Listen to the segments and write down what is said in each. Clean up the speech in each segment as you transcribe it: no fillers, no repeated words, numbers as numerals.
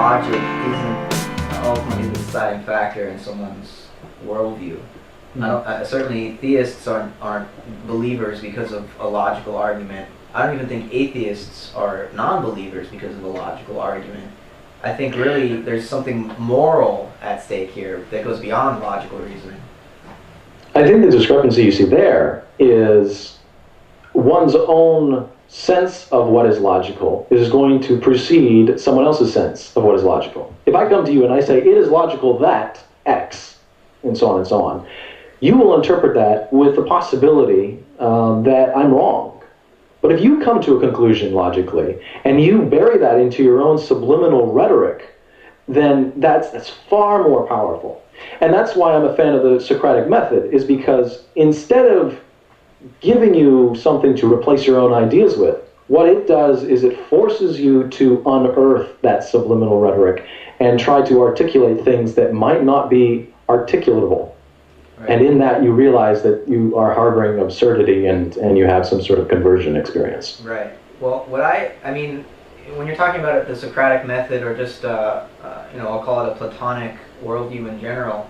logic isn't ultimately the deciding factor in someone's worldview. Certainly theists aren't believers because of a logical argument. I don't even think atheists are non-believers because of a logical argument. I think really there's something moral at stake here that goes beyond logical reasoning. I think the discrepancy you see there is one's own sense of what is logical is going to precede someone else's sense of what is logical. If I come to you and I say, it is logical that X, and so on and so on, you will interpret that with the possibility that I'm wrong. But if you come to a conclusion logically, and you bury that into your own subliminal rhetoric, then that's far more powerful. And that's why I'm a fan of the Socratic method, is because instead of giving you something to replace your own ideas with, what it does is it forces you to unearth that subliminal rhetoric and try to articulate things that might not be articulatable. Right. And in that you realize that you are harboring absurdity and you have some sort of conversion experience. Right. Well, I mean, when you're talking about the Socratic method, or just, I'll call it a Platonic worldview in general,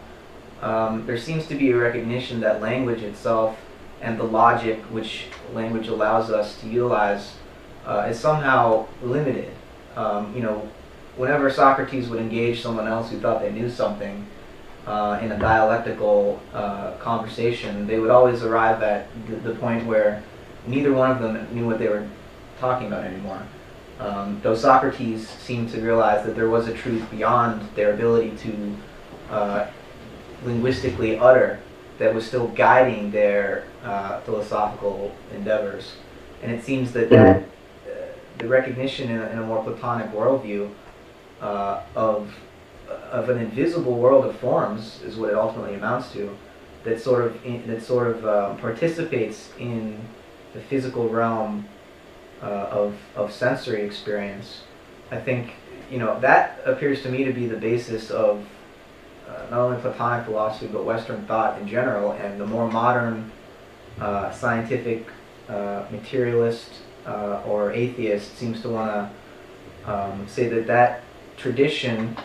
there seems to be a recognition that language itself and the logic which language allows us to utilize is somehow limited. Whenever Socrates would engage someone else who thought they knew something in a dialectical conversation, they would always arrive at the point where neither one of them knew what they were talking about anymore. Though Socrates seemed to realize that there was a truth beyond their ability to linguistically utter that was still guiding their philosophical endeavors. And it seems that the recognition in a more Platonic worldview of an invisible world of forms is what it ultimately amounts to, that sort of participates in the physical realm of sensory experience. I think that appears to me to be the basis of not only Platonic philosophy but Western thought in general, and the more modern scientific materialist or atheist seems to want to say that tradition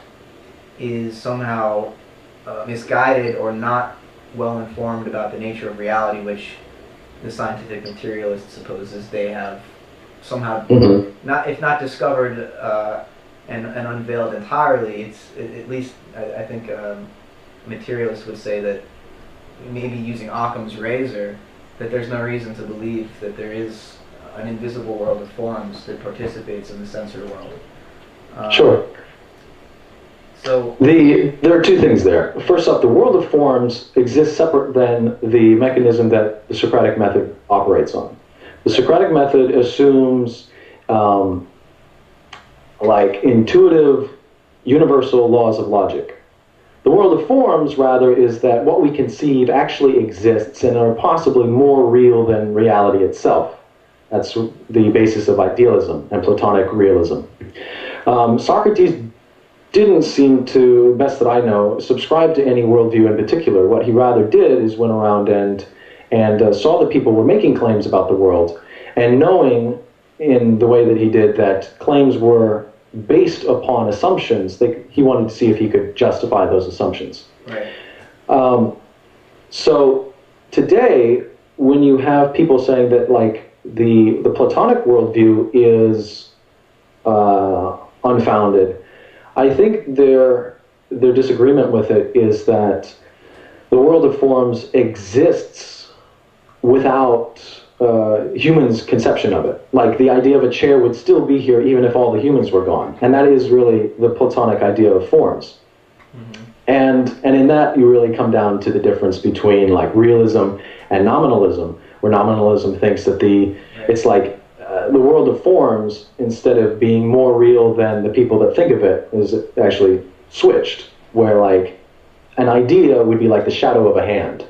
is somehow misguided or not well informed about the nature of reality, which the scientific materialist supposes they have somehow, if not discovered and unveiled entirely. It's at least I think materialists would say that, maybe using Occam's razor, that there's no reason to believe that there is an invisible world of forms that participates in the sensory world. Sure. So there are two things there. First off, the world of forms exists separate than the mechanism that the Socratic method operates on. The Socratic method assumes intuitive, universal laws of logic. The world of forms, rather, is that what we conceive actually exists and are possibly more real than reality itself. That's the basis of idealism and Platonic realism. Socrates didn't seem to, best that I know, subscribe to any worldview in particular. What he rather did is went around and saw that people were making claims about the world, and knowing in the way that he did that claims were based upon assumptions, he wanted to see if he could justify those assumptions. Right. So today, when you have people saying that the Platonic worldview is unfounded, I think their disagreement with it is that the world of forms exists without humans' conception of it. Like, the idea of a chair would still be here even if all the humans were gone. And that is really the Platonic idea of forms. Mm-hmm. And in that, you really come down to the difference between realism and nominalism, where nominalism thinks that it's like the world of forms, instead of being more real than the people that think of it, is actually switched, where an idea would be like the shadow of a hand.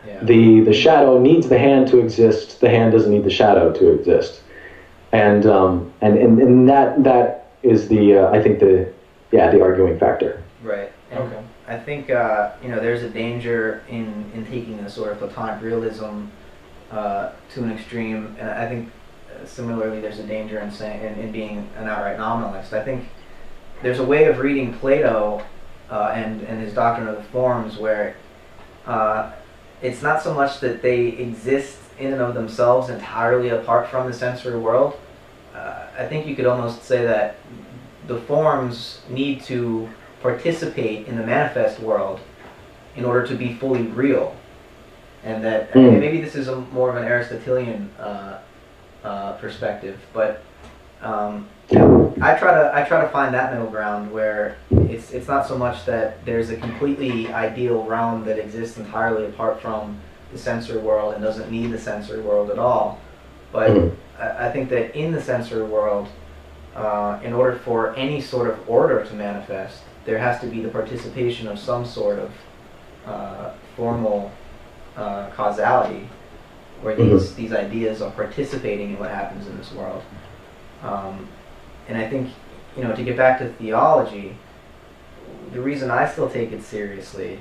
Yeah. The shadow needs the hand to exist. The hand doesn't need the shadow to exist. And that is the arguing factor. Right. And okay. I think there's a danger in taking the sort of Platonic realism to an extreme, and I think similarly there's a danger in being an outright nominalist. I think there's a way of reading Plato and his doctrine of the forms where it's not so much that they exist in and of themselves entirely apart from the sensory world. I think you could almost say that the forms need to participate in the manifest world in order to be fully real. And that maybe this is more of an Aristotelian perspective, but I try to find that middle ground where it's not so much that there's a completely ideal realm that exists entirely apart from the sensory world and doesn't need the sensory world at all, but I think that in the sensory world, in order for any sort of order to manifest, there has to be the participation of some sort of formal causality, where these ideas are participating in what happens in this world. And I think, to get back to theology, the reason I still take it seriously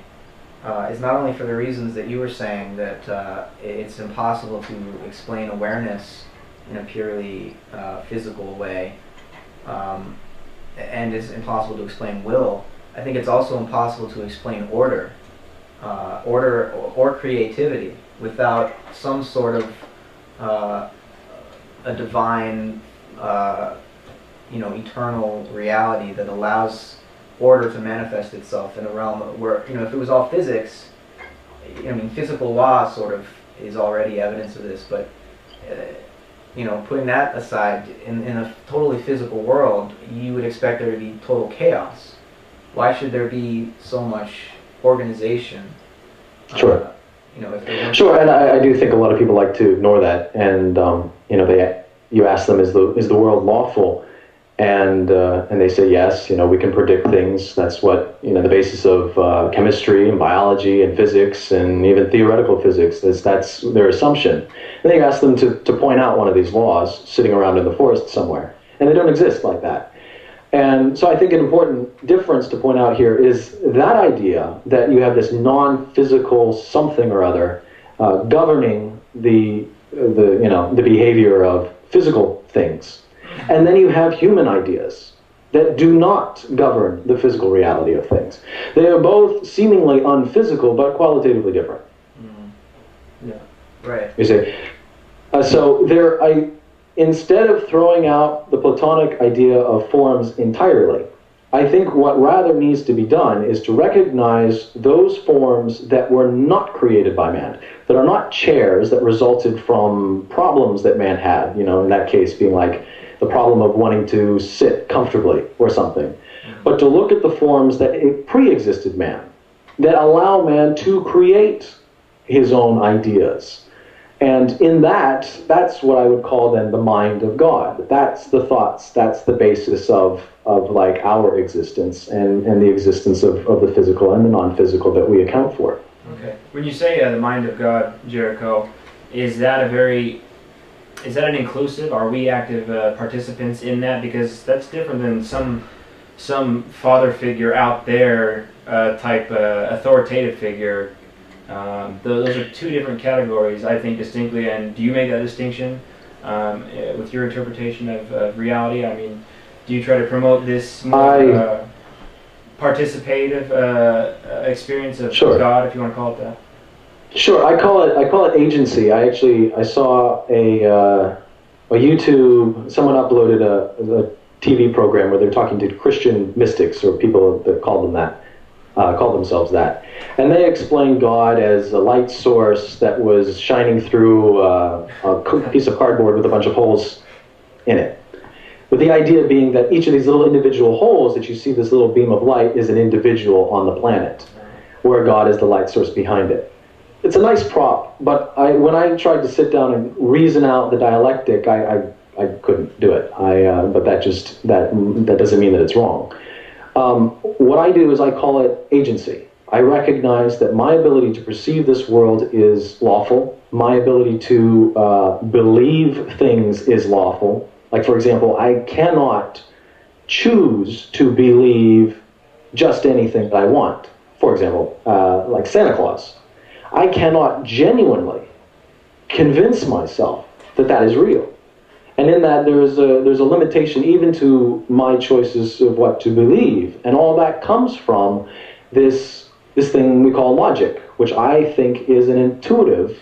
is not only for the reasons that you were saying, that it's impossible to explain awareness in a purely physical way, and it's impossible to explain will. I think it's also impossible to explain order or creativity without some sort of a divine eternal reality that allows order to manifest itself in a realm where, if it was all physics, physical law sort of is already evidence of this, but, putting that aside, in a totally physical world, you would expect there to be total chaos. Why should there be so much organization? Sure. If sure, and I do think a lot of people like to ignore that, and you ask them, is the world lawful? And they say yes. We can predict things. That's what the basis of chemistry and biology and physics and even theoretical physics. That's their assumption. And then you ask them to point out one of these laws sitting around in the forest somewhere, and they don't exist like that. And so I think an important difference to point out here is that idea that you have this non-physical something or other governing the behavior of physical things. And then you have human ideas that do not govern the physical reality of things. They are both seemingly unphysical, but qualitatively different. Yeah, right. You see? Instead of throwing out the Platonic idea of forms entirely, I think what rather needs to be done is to recognize those forms that were not created by man, that are not chairs that resulted from problems that man had, in that case being like the problem of wanting to sit comfortably or something, but to look at the forms that pre-existed man, that allow man to create his own ideas. And in that's what I would call then the mind of God. That's the thoughts, that's the basis of like our existence and the existence of the physical and the non-physical that we account for. Okay. When you say the mind of God, Jericho, is that an inclusive? Are we active participants in that? Because that's different than some father figure out there type authoritative figure. Those are two different categories, I think, distinctly. And do you make that distinction with your interpretation of reality? I mean, do you try to promote this more participative experience of God, if you want to call it that? Sure, I call it agency. I saw a YouTube. Someone uploaded a TV program where they're talking to Christian mystics or people that call themselves that, and they explained God as a light source that was shining through a piece of cardboard with a bunch of holes in it. With the idea being that each of these little individual holes that you see, this little beam of light, is an individual on the planet, where God is the light source behind it. It's a nice prop, but when I tried to sit down and reason out the dialectic, I couldn't do it. But that doesn't mean that it's wrong. What I do is I call it agency. I recognize that my ability to perceive this world is lawful. My ability to believe things is lawful. Like, for example, I cannot choose to believe just anything that I want. For example, like Santa Claus. I cannot genuinely convince myself that that is real. And in that, there's a limitation even to my choices of what to believe. And all that comes from this thing we call logic, which I think is an intuitive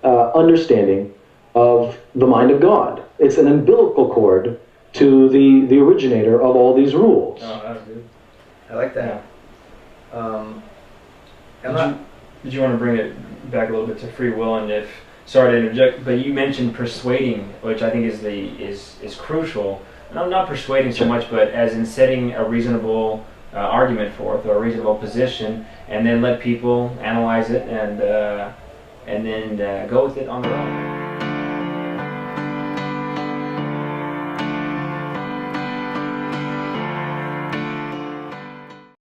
understanding of the mind of God. It's an umbilical cord to the originator of all these rules. Oh, that was good. I like that. Did you want to bring it back a little bit to free will? And if, sorry to interject, but you mentioned persuading, which I think is crucial. Not persuading so much, but as in setting a reasonable argument forth, or a reasonable position, and then let people analyze it and then go with it on their own.